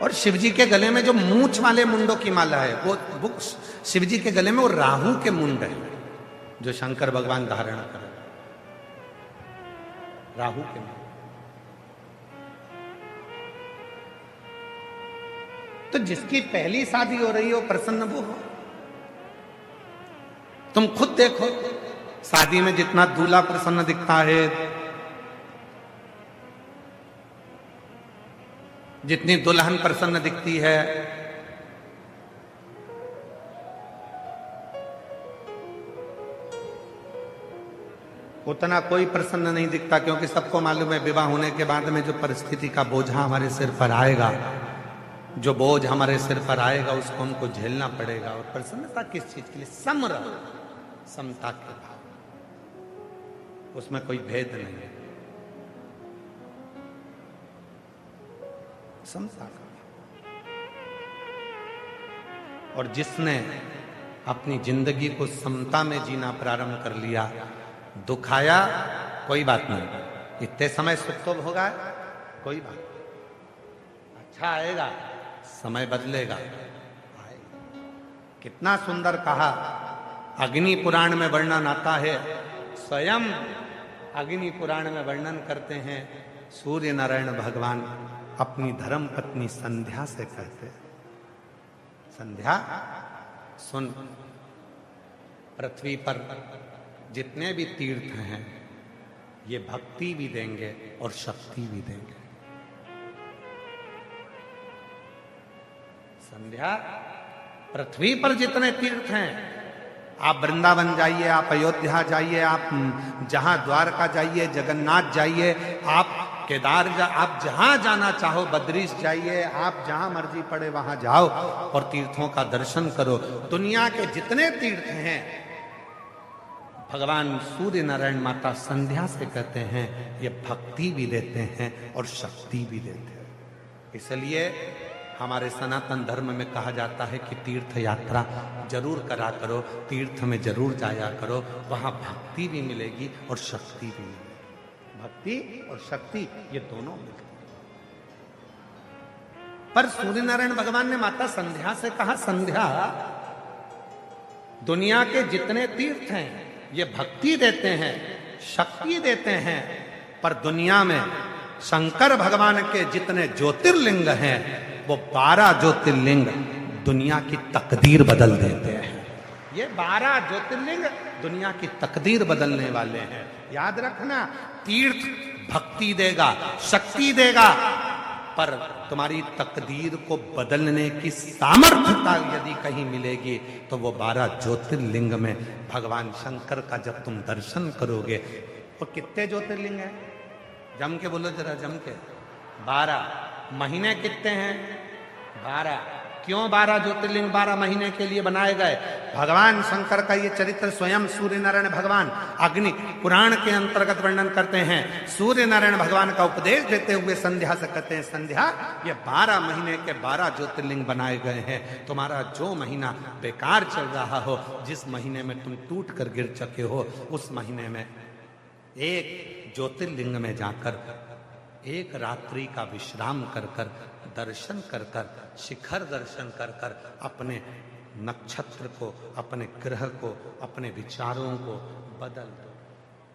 और शिवजी के गले में जो मूंछ वाले मुंडों की माला है वो शिवजी के गले में वो राहु के मुंड है जो शंकर भगवान धारण कर राहु के मुंड। तो जिसकी पहली शादी हो रही हो प्रसन्न वो हो। तुम खुद देखो शादी में जितना दूल्हा प्रसन्न दिखता है, जितनी दुल्हन प्रसन्न दिखती है, उतना कोई प्रसन्न नहीं दिखता, क्योंकि सबको मालूम है विवाह होने के बाद में जो परिस्थिति का बोझा हमारे सिर पर आएगा, जो बोझ हमारे सिर पर आएगा उसको हमको झेलना पड़ेगा। और प्रसन्नता किस चीज के लिए? समता के भाव, उसमें कोई भेद नहीं है, समता का। और जिसने अपनी जिंदगी को समता में जीना प्रारंभ कर लिया, दुख आया कोई बात नहीं, इतने समय सुख तो होगा, कोई बात नहीं, अच्छा आएगा, समय बदलेगा, आएगा। कितना सुंदर कहा, अग्नि पुराण में वर्णन आता है, स्वयं अग्नि पुराण में वर्णन करते हैं, सूर्य नारायण भगवान अपनी धर्म पत्नी संध्या से कहते, संध्या सुन, पृथ्वी पर जितने भी तीर्थ हैं ये भक्ति भी देंगे और शक्ति भी देंगे। संध्या, पृथ्वी पर जितने तीर्थ हैं, आप वृंदावन जाइए, आप अयोध्या जाइए, आप जहां द्वारका जाइए, जगन्नाथ जाइए, आप केदार आप जहां जाना चाहो, बद्रीश जाइए, आप जहां मर्जी पड़े वहां जाओ और तीर्थों का दर्शन करो। दुनिया के जितने तीर्थ हैं, भगवान सूर्य नारायण माता संध्या से कहते हैं ये भक्ति भी देते हैं और शक्ति भी देते हैं। इसलिए हमारे सनातन धर्म में कहा जाता है कि तीर्थ यात्रा जरूर करा करो, तीर्थ में जरूर जाया करो, वहां भक्ति भी मिलेगी और शक्ति भी मिलेगी। भक्ति और शक्ति ये दोनों मिलती। पर सूर्य नारायण भगवान ने माता संध्या से कहा, संध्या, दुनिया के जितने तीर्थ हैं ये भक्ति देते हैं, शक्ति देते हैं, पर दुनिया में शंकर भगवान के जितने ज्योतिर्लिंग हैं वो 12 ज्योतिर्लिंग दुनिया की तकदीर बदल देते हैं। ये 12 ज्योतिर्लिंग दुनिया की तकदीर बदलने वाले हैं। याद रखना, तीर्थ भक्ति देगा, शक्ति देगा, पर तुम्हारी तकदीर को बदलने की सामर्थ्यता यदि कहीं मिलेगी तो वो 12 ज्योतिर्लिंग में भगवान शंकर का जब तुम दर्शन करोगे। वो कितने ज्योतिर्लिंग हैं? जम के बोलो जरा, जम के। 12 महीने कितने हैं? 12। क्यों 12 ज्योतिर्लिंग 12 महीने के लिए बनाए गए? भगवान शंकर का ये चरित्र स्वयं सूर्य नारायण भगवान अग्नि पुराण के अंतर्गत वर्णन करते हैं। सूर्य नारायण भगवान का उपदेश देते हुए संध्या से कहते हैं, संध्या, ये 12 महीने के 12 ज्योतिर्लिंग बनाए गए हैं। तुम्हारा जो महीना बेकार चल रहा हो, जिस महीने में तुम टूट कर गिर चुके हो, उस महीने में एक ज्योतिर्लिंग में जाकर एक रात्रि का विश्राम कर कर, दर्शन कर कर, शिखर दर्शन कर कर अपने नक्षत्र को, अपने ग्रह को, अपने विचारों को बदल दो।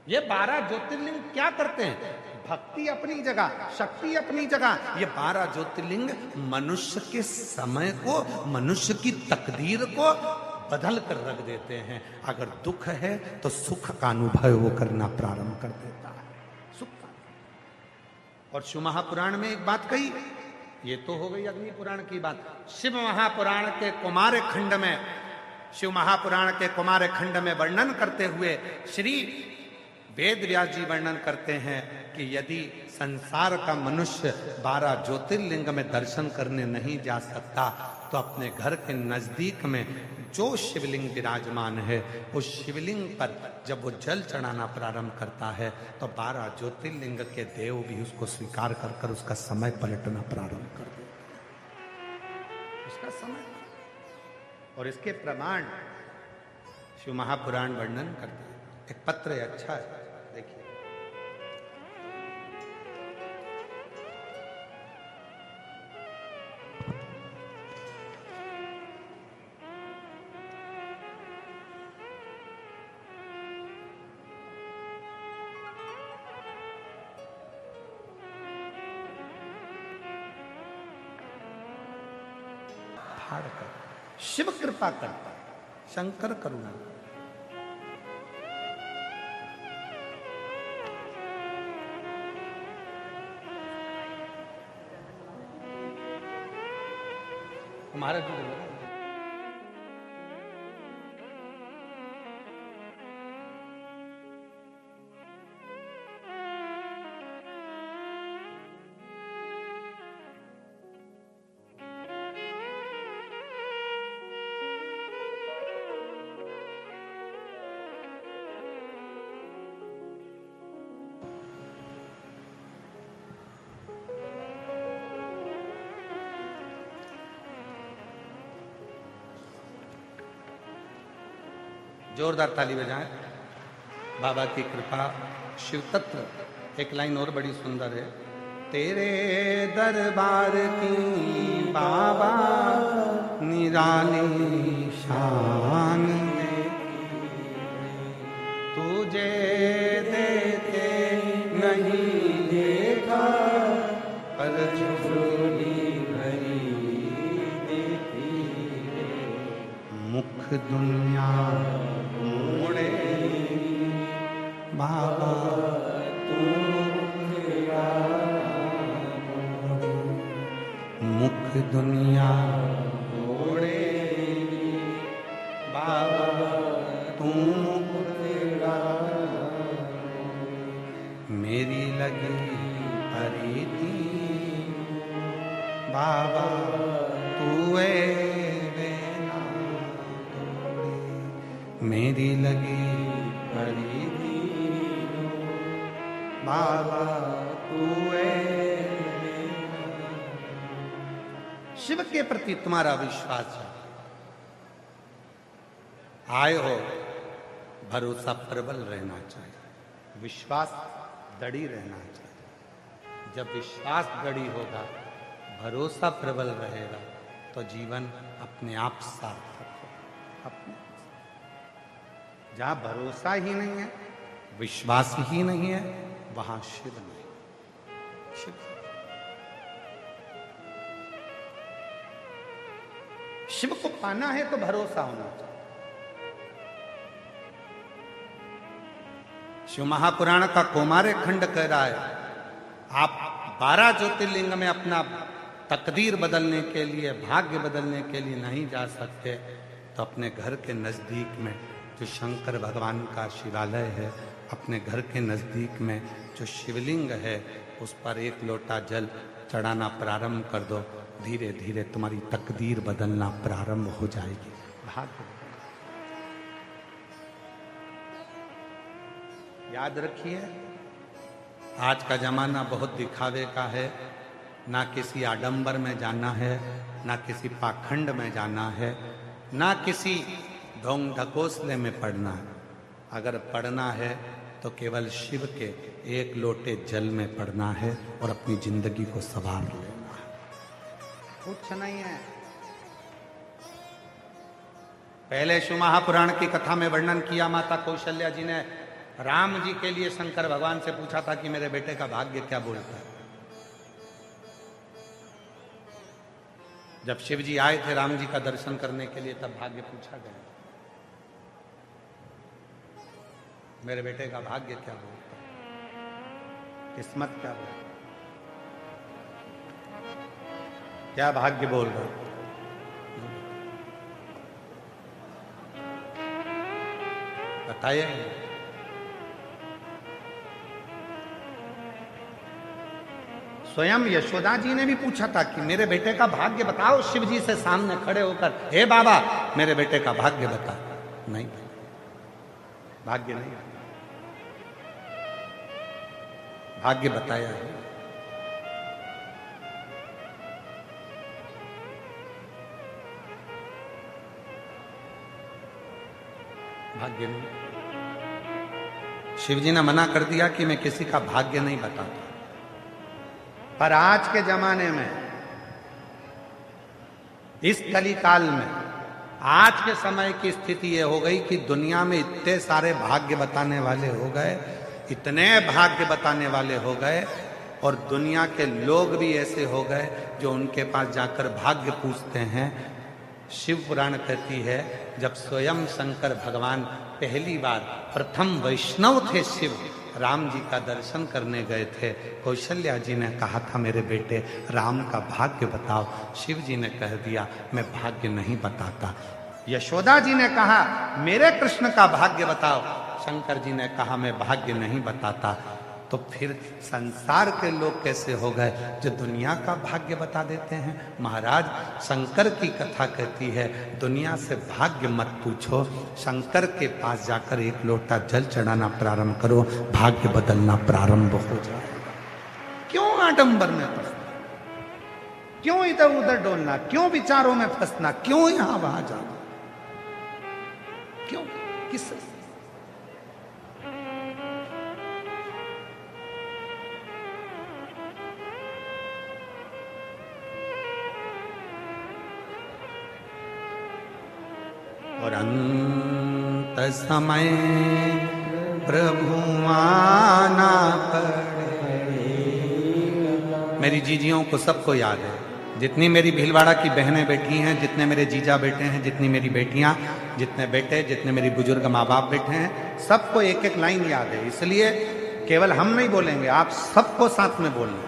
ये 12 ज्योतिर्लिंग क्या करते हैं? भक्ति अपनी जगह, शक्ति अपनी जगह। ये 12 ज्योतिर्लिंग मनुष्य के समय को, मनुष्य की तकदीर को बदल कर रख देते हैं। अगर दुख है तो सुख का अनुभव वो करना प्रारंभ कर देता है, सुख का। और शिव महापुराण में एक बात कही, ये तो हो गई अग्नि पुराण की बात। शिव महापुराण के कुमार खंड में, शिव महापुराण के कुमार खंड में वर्णन करते हुए श्री वेद व्यास जी वर्णन करते हैं कि यदि संसार का मनुष्य 12 ज्योतिर्लिंग में दर्शन करने नहीं जा सकता तो अपने घर के नजदीक में जो शिवलिंग विराजमान है, उस शिवलिंग पर जब वो जल चढ़ाना प्रारंभ करता है तो 12 ज्योतिर्लिंग के देव भी उसको स्वीकार कर कर उसका समय पलटना प्रारंभ कर देते हैं, उसका समय। और इसके प्रमाण शिव महापुराण वर्णन करते हैं। एक पत्र है, अच्छा है, देखिए। फाड़ कर। शिव कृपा करता है, शंकर करुणा। हमारा जो जोरदार ताली बजाएं। बाबा की कृपा, शिव तत्व। एक लाइन और बड़ी सुंदर है। तेरे दरबार की बाबा निराली शान तुझे देते नहीं देखा पर झोली भरी देखी मुख दुनिया मोड़े बाबा तू मुख दुनिया मोड़े बाबा तू मेरी लगी प्रीति बाबा तू मेरी लगी प्रीति बाबा तू। शिव के प्रति तुम्हारा विश्वास है, आए हो, भरोसा प्रबल रहना चाहिए, विश्वास दृढ़ रहना चाहिए। जब विश्वास दृढ़ होगा, भरोसा प्रबल रहेगा, तो जीवन अपने आप सार्थक होगा। अपने जहां भरोसा ही नहीं है, विश्वास ही नहीं है, वहां शिव नहीं। शिव शिव को पाना है तो भरोसा होना चाहिए। शिव महापुराण का कौमार्य खंड कह रहा है, आप 12 ज्योतिर्लिंग में अपना तकदीर बदलने के लिए, भाग्य बदलने के लिए नहीं जा सकते, तो अपने घर के नजदीक में जो शंकर भगवान का शिवालय है, अपने घर के नजदीक में जो शिवलिंग है, उस पर एक लोटा जल चढ़ाना प्रारंभ कर दो। धीरे धीरे तुम्हारी तकदीर बदलना प्रारंभ हो जाएगी। भाग्य याद रखिए, आज का जमाना बहुत दिखावे का है। ना किसी आडंबर में जाना है, ना किसी पाखंड में जाना है, ना किसी ढोंग ढकोसले में पड़ना है। अगर पढ़ना है तो केवल शिव के एक लोटे जल में पढ़ना है और अपनी जिंदगी को संवार लेना है, कुछ नहीं है। पहले शिव महापुराण की कथा में वर्णन किया, माता कौशल्या जी ने राम जी के लिए शंकर भगवान से पूछा था कि मेरे बेटे का भाग्य क्या बोलता है। जब शिव जी आए थे राम जी का दर्शन करने के लिए, तब भाग्य पूछा गया, मेरे बेटे का भाग्य क्या बोलता है, किस्मत क्या बोलता है, क्या भाग्य बोल रहा है। बताइए। स्वयं यशोदा जी ने भी पूछा था कि मेरे बेटे का भाग्य बताओ, शिव जी से सामने खड़े होकर, हे बाबा मेरे बेटे का भाग्य बता। नहीं, भाग्य नहीं, भाग्य बताया है। भाग्य नहीं। शिव जी ने मना कर दिया कि मैं किसी का भाग्य नहीं बताता। पर आज के जमाने में, इस कली काल में, आज के समय की स्थिति यह हो गई कि दुनिया में इतने सारे भाग्य बताने वाले हो गए, इतने भाग्य बताने वाले हो गए, और दुनिया के लोग भी ऐसे हो गए जो उनके पास जाकर भाग्य पूछते हैं शिव पुराण कहती है जब स्वयं शंकर भगवान पहली बार प्रथम वैष्णव थे शिव, राम जी का दर्शन करने गए थे, कौशल्या जी ने कहा था मेरे बेटे राम का भाग्य बताओ। शिव जी ने कह दिया मैं भाग्य नहीं बताता। यशोदा जी ने कहा मेरे कृष्ण का भाग्य बताओ, शंकर जी ने कहा मैं भाग्य नहीं बताता। तो फिर संसार के लोग कैसे हो गए जो दुनिया का भाग्य बता देते हैं। महाराज शंकर की कथा कहती है दुनिया से भाग्य मत पूछो, शंकर के पास जाकर एक लोटा जल चढ़ाना प्रारंभ करो, भाग्य बदलना प्रारंभ हो जाएगा। क्यों आडंबर में फंसना, क्यों इधर उधर डोलना, क्यों विचारों में फंसना, क्यों यहां वहां जाना, क्यों किस और अंत समय प्रभु आना पड़े। मेरी जीजियों को सबको याद है, जितनी मेरी भीलवाड़ा की बहनें बैठी हैं, जितने मेरे जीजा बेटे हैं, जितनी मेरी बेटियां, जितने बेटे, जितने मेरी बुजुर्ग माँ बाप बैठे हैं, सबको एक एक लाइन याद है। इसलिए केवल हम नहीं बोलेंगे, आप सबको साथ में बोलना।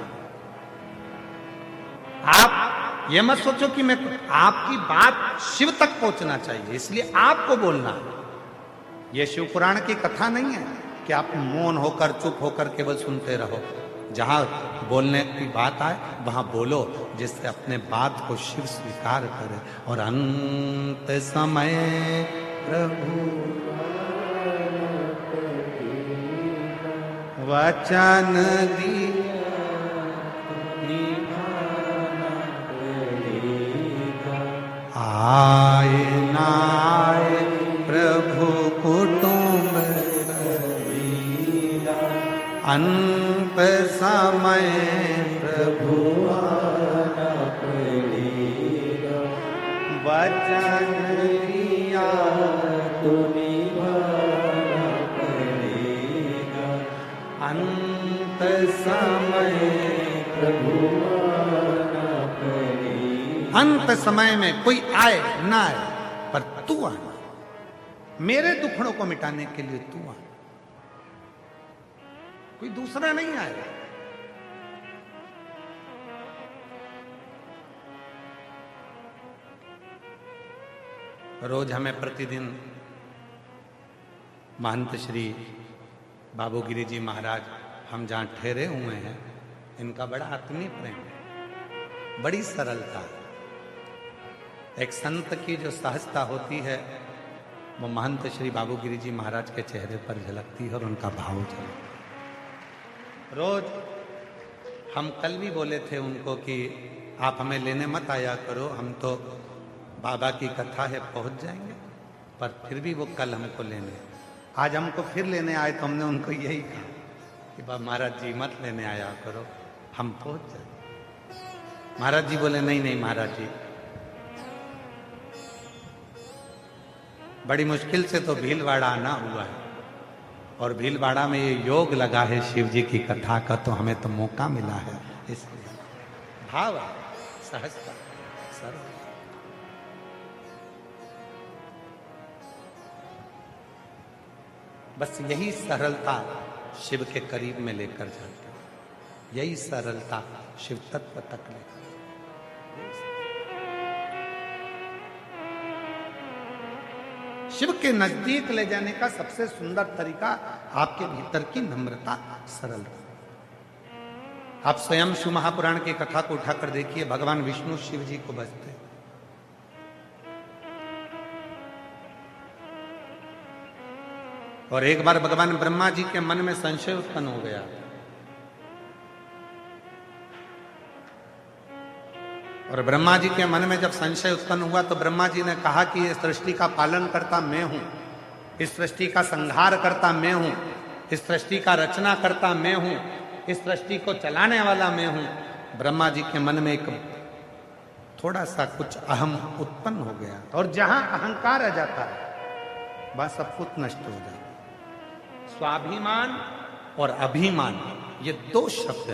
आप ये मत सोचो कि मैं, आपकी बात शिव तक पहुंचना चाहिए, इसलिए आपको बोलना। ये शिव पुराण की कथा नहीं है कि आप मौन होकर चुप होकर केवल सुनते रहो। जहां बोलने की बात आए वहां बोलो, जिससे अपने बात को शिव स्वीकार करे। और अंत समय प्रभु वचन दिया आए नाए प्रभु कुटुंब अंत समय प्रभु आना पड़ेगा, वचन दिया तो निभाना पड़ेगा, अंत समय प्रभु आना पड़ेगा। अंत समय में कोई आए ना आए पर तू आना, मेरे दुखड़ों को मिटाने के लिए तू आना, कोई दूसरा नहीं आएगा। रोज हमें प्रतिदिन महंत श्री बाबूगिरी जी महाराज, हम जहां ठहरे हुए हैं, इनका बड़ा आत्मीय प्रेम है, बड़ी सरलता। एक संत की जो सहजता होती है वो महंत श्री बाबूगिरी जी महाराज के चेहरे पर झलकती है और उनका भाव झलकता है। रोज हम कल भी बोले थे उनको कि आप हमें लेने मत आया करो, हम तो बाबा की कथा है पहुंच जाएंगे, पर फिर भी वो कल हमको लेने, आज हमको फिर लेने आए तो हमने उनको यही कहा कि बाबा महाराज जी मत लेने आया करो, हम पहुंच जाए। महाराज जी बोले नहीं नहीं महाराज जी, बड़ी मुश्किल से तो भीलवाड़ा आना हुआ है और भीलवाड़ा में ये योग लगा है शिव जी की कथा का, तो हमें तो मौका मिला है, इसलिए भाव सहजता सरल। बस यही सरलता शिव के करीब में लेकर जाती है, यही सरलता शिव तत्व तक लेकर। शिव के नजदीक ले जाने का सबसे सुंदर तरीका आपके भीतर की नम्रता, सरलता। आप स्वयं शिव महापुराण की कथा को उठाकर देखिए, भगवान विष्णु शिव जी को बजते, और एक बार भगवान ब्रह्मा जी के मन में संशय उत्पन्न हो गया, और ब्रह्मा जी के मन में जब संशय उत्पन्न हुआ तो ब्रह्मा जी ने कहा कि इस सृष्टि का पालन करता मैं हूं, इस सृष्टि का संहार करता मैं हूं, इस सृष्टि का रचना करता मैं हूं, इस सृष्टि को चलाने वाला मैं हूं। ब्रह्मा जी के मन में एक थोड़ा सा कुछ अहम उत्पन्न हो गया, और जहां अहंकार आ जाता है वह सब कुछ नष्ट हो जाता है। स्वाभिमान और अभिमान ये दो शब्द हैं